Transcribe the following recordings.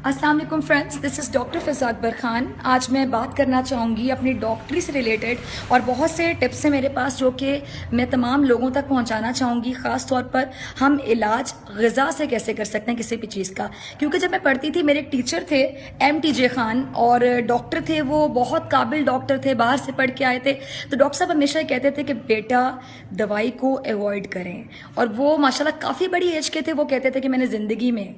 अस्सलाम वालेकुम friends, this is doctor फ़िज़ा अकबर ख़ान। आज मैं बात करना चाहूँगी अपनी डॉक्टरी से रिलेटेड और बहुत से टिप्स हैं मेरे पास जो कि मैं तमाम लोगों तक पहुँचाना चाहूँगी। ख़ास तौर पर हम इलाज ग़िज़ा से कैसे कर सकते हैं किसी भी चीज़ का, क्योंकि जब मैं पढ़ती थी मेरे एक टीचर थे MTJ ख़ान और डॉक्टर थे, वो बहुत काबिल डॉक्टर थे, बाहर से पढ़ के आए थे। तो डॉक्टर साहब हमेशा ये कहते थे कि बेटा दवाई को अवॉइड करें, और वो माशाल्लाह काफ़ी बड़ी एज के थे। वो कहते थे कि मैंने ज़िंदगी में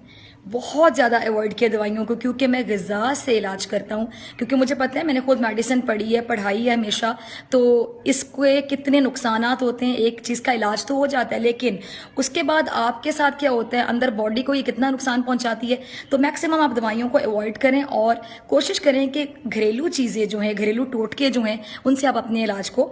बहुत ज़्यादा अवॉइड किया दवाइयों को, क्योंकि मैं ग़िज़ा से इलाज करता हूँ। क्योंकि मुझे पता है, मैंने खुद मेडिसिन पढ़ी है, पढ़ाई है हमेशा, तो इसके कितने नुकसानात होते हैं। एक चीज़ का इलाज तो हो जाता है, लेकिन उसके बाद आपके साथ क्या होता है, अंदर बॉडी को ये कितना नुकसान पहुँचाती है। तो मैक्सिमम आप दवाइयों को अवॉइड करें और कोशिश करें कि घरेलू चीज़ें जो हैं, घरेलू टोटके जो हैं, उनसे आप अपने इलाज को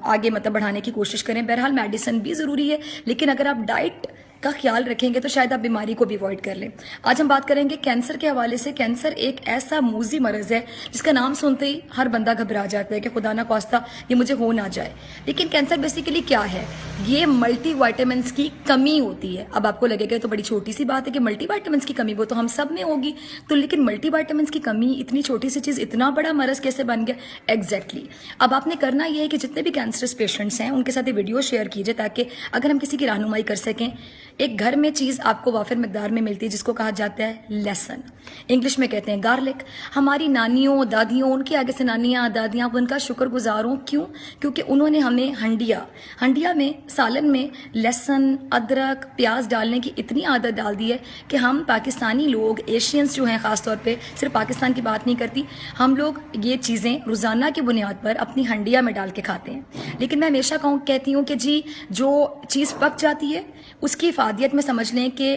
आगे बढ़ाने की कोशिश करें। बहरहाल मेडिसिन भी ज़रूरी है, लेकिन अगर आप डाइट का ख्याल रखेंगे तो शायद आप बीमारी को भी अवॉइड कर लें। आज हम बात करेंगे कैंसर के हवाले से। कैंसर एक ऐसा मूजी मरज़ है जिसका नाम सुनते ही हर बंदा घबरा जाता है कि खुदा ना खास्ता ये मुझे हो ना जाए। लेकिन कैंसर बेसिकली क्या है? ये मल्टी वाइटामिन्स की कमी होती है। अब आपको लगेगा तो बड़ी छोटी सी बात है कि मल्टी वाइटामिन्स की कमी, वो तो हम सब में होगी। तो लेकिन मल्टी वाइटामिन्स की कमी, इतनी छोटी सी चीज़ इतना बड़ा मरज़ कैसे बन गया? एग्जैक्टली अब आपने करना ये है कि जितने भी कैंसरस पेशेंट्स हैं उनके साथ ये वीडियो शेयर कीजिए, ताकि अगर हम किसी की रहनुमाई कर सकें। एक घर में चीज़ आपको वाफिर मिकदार में मिलती है जिसको कहा जाता है लहसुन, इंग्लिश में कहते हैं गार्लिक। हमारी नानियों दादियों, उनके आगे से नानियाँ दादियाँ, उनका शुक्रगुजार हूँ। क्यों? क्योंकि उन्होंने हमें हंडिया में, सालन में लहसुन, अदरक, प्याज डालने की इतनी आदत डाल दी है कि हम पाकिस्तानी लोग, एशियंस जो हैं ख़ास तौर पे, सिर्फ पाकिस्तान की बात नहीं करती, हम लोग ये चीज़ें रोज़ाना की बुनियाद पर अपनी हंडिया में डाल के खाते हैं। लेकिन मैं हमेशा कहती हूँ कि जी, जो चीज़ पक जाती है उसकी इफादियत में समझ लें कि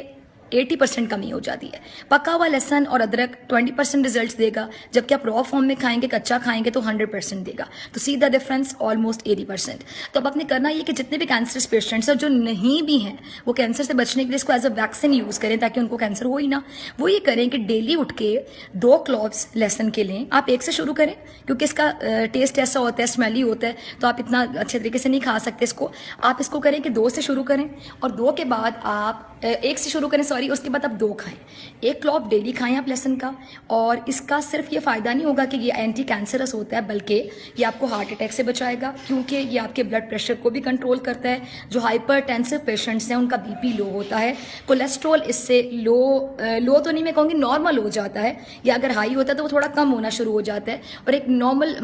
80% कमी हो जाती है। पका हुआ लहसन और अदरक 20% रिजल्ट्स देगा, जबकि आप रॉ फॉर्म में खाएंगे, कच्चा खाएंगे तो 100% देगा। तो सी द डिफरेंस, ऑलमोस्ट 80%। तो अब आपने करना ये कि जितने भी कैंसर पेशेंट्स हैं जो नहीं भी हैं, वो कैंसर से बचने के लिए इसको एज अ वैक्सीन यूज़ करें ताकि उनको कैंसर हो ही ना। वो ये करें कि डेली उठ के 2 क्लॉव्स लहसन के लें। आप 1 से शुरू करें क्योंकि इसका टेस्ट ऐसा होता है, स्मेली होता है, तो आप इतना अच्छे तरीके से नहीं खा सकते इसको। आप इसको करें कि 2 से शुरू करें, और 2 के बाद आप 1 से शुरू करें, उसके बाद आप 2 खाएं। 1 क्लॉव डेली खाएं आप लहसुन का। और इसका सिर्फ ये फ़ायदा नहीं होगा कि ये एंटी कैंसरस होता है, बल्कि ये आपको हार्ट अटैक से बचाएगा, क्योंकि ये आपके ब्लड प्रेशर को भी कंट्रोल करता है। जो हाइपरटेंसिव पेशेंट्स हैं उनका BP लो होता है, कोलेस्ट्रॉल इससे लो तो नहीं मैं कहूँगी, नॉर्मल हो जाता है, या अगर हाई होता है तो वो थोड़ा कम होना शुरू हो जाता है, और एक नॉर्मल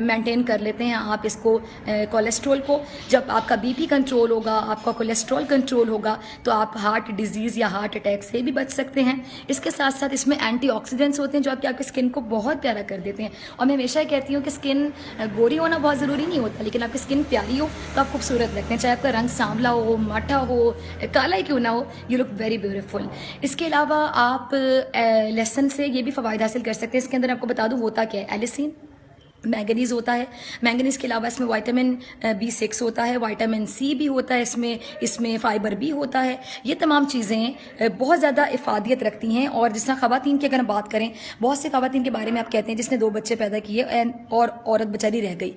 मेंटेन कर लेते हैं आप इसको, कोलेस्ट्रॉल को। जब आपका BP कंट्रोल होगा, आपका कोलेस्ट्रॉल कंट्रोल होगा, तो आप हार्ट डिजीज़ या हार्ट अटैक से भी बच सकते हैं। इसके साथ साथ इसमें एंटीऑक्सीडेंट्स होते हैं जो आपकी स्किन को बहुत प्यारा कर देते हैं। और मैं हमेशा कहती हूँ कि स्किन गोरी होना बहुत ज़रूरी नहीं होता, लेकिन आपकी स्किन प्यारी हो तो आप खूबसूरत लगते हैं। चाहे आपका रंग सांवला हो, माठा हो, काला ही क्यों ना हो, यू लुक वेरी ब्यूटीफुल। इसके अलावा आप लहसुन से ये भी फ़वाद हासिल कर सकते हैं। इसके अंदर आपको बता दूँ होता क्या है, एलिसिन, मैंगनीज़ होता है। मैंगनीज़ के अलावा इसमें विटामिन B6 होता है, विटामिन C भी होता है, इसमें फाइबर भी होता है। ये तमाम चीज़ें बहुत ज़्यादा इफादियत रखती हैं। और जिस तरह ख़वातीन की अगर हम बात करें, बहुत से ख़वातीन के बारे में आप कहते हैं जिसने 2 बच्चे पैदा किए और औरत बेचारी रह गई,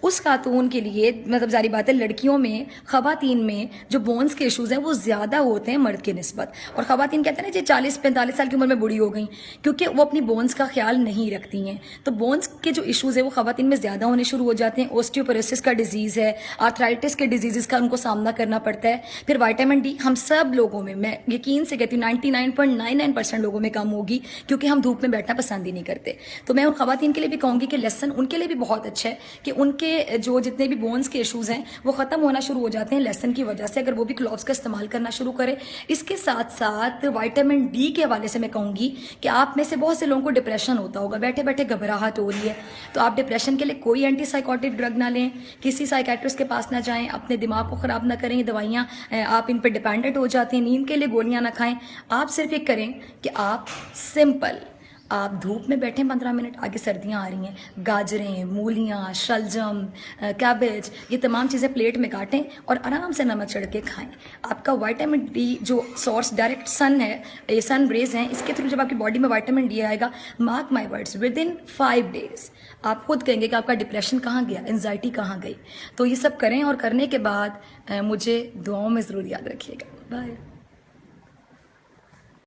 उस खातून के लिए जारी बात है, लड़कियों में, ख़वातीन में जो बोन्स के इशूज़ हैं वो ज़्यादा होते हैं मर्द के निस्बत। और ख़वातीन कहते हैं ना, 40-45 साल की उम्र में बूढ़ी हो गई, क्योंकि वो अपनी बोन्स का ख्याल नहीं रखती हैं। तो बोन्स के जो इशूज़ है ख़वातीन में ज़्यादा होने शुरू हो जाते हैं। ओस्टियोपोरोसिस का डिजीज़ है, आर्थराइटिस के डिजीज़ का उनको सामना करना पड़ता है। फिर विटामिन D हम सब लोगों में, मैं यकीन से कहती हूँ 99.99% लोगों में कम होगी, क्योंकि हम धूप में बैठना पसंद ही नहीं करते। तो मैं उन ख़वातीन के लिए भी कहूँगी कि लहसुन उनके लिए भी बहुत अच्छा है कि उनके जो जितने भी बोन्स के इशूज़ हैं वो ख़त्म होना शुरू हो जाते हैं लहसुन की वजह से, अगर वो भी क्लॉव्स का इस्तेमाल करना शुरू करें। इसके साथ साथ विटामिन D के हवाले से मैं कहूँगी कि आप में से बहुत से लोगों को डिप्रेशन होता होगा, बैठे बैठे घबराहट हो रही है, तो आप डिप्रेशन के लिए कोई एंटीसाइकोटिक ड्रग ना लें, किसी साइकेट्रिस्ट के पास ना जाएं, अपने दिमाग को ख़राब ना करें। दवाइयाँ आप इन पर डिपेंडेंट हो जाते हैं, नींद के लिए गोलियाँ ना खाएं। आप सिर्फ ये करें कि आप सिंपल, आप धूप में बैठें 15 मिनट, आगे सर्दियाँ आ रही हैं, गाजरें, मूलियाँ, शलजम, कैबेज, ये तमाम चीज़ें प्लेट में काटें और आराम से नमक चढ़ के खाएं। आपका विटामिन D जो सोर्स डायरेक्ट सन है, ये सन रेज हैं, इसके थ्रू जब आपकी बॉडी में विटामिन D आएगा, mark my words, with in 5 days आप खुद कहेंगे कि आपका डिप्रेशन कहाँ गया, एंजाइटी कहाँ गई। तो ये सब करें, और करने के बाद मुझे दुआओं में ज़रूर याद रखिएगा। बाय।